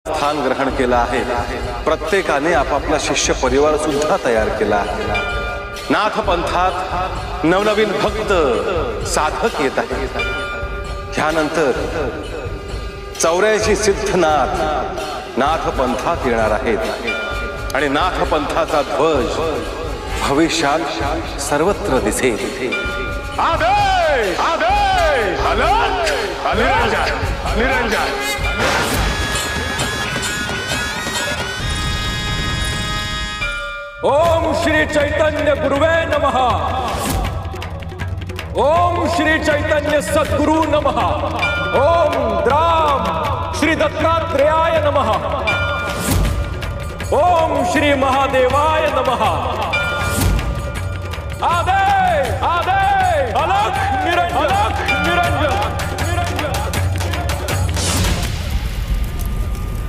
स्थान ग्रहण केलं आहे। प्रत्येकाने आपापला शिष्य परिवार सुद्धा तयार केला आहे। नाथ पंथात नवनवीन भक्त साधक येत आहेत। ह्यानंतर 84 सिद्धनाथ नाथ पंथात येणार आहेत आणि नाथ पंथाचा ध्वज भविष्यात सर्वत्र दिसेल। आदेश आदेश अलख निरंजन निरंजन। ओम श्री चैतन्य गुरुवे नमः। ओम श्री चैतन्य सद्गुरु नमः। ओम द्राम श्री दत्तात्रेयाय नमः। ओम श्री महादेवाय नमः। आदेश आदेश अलख निरंजन अलख निरंजन।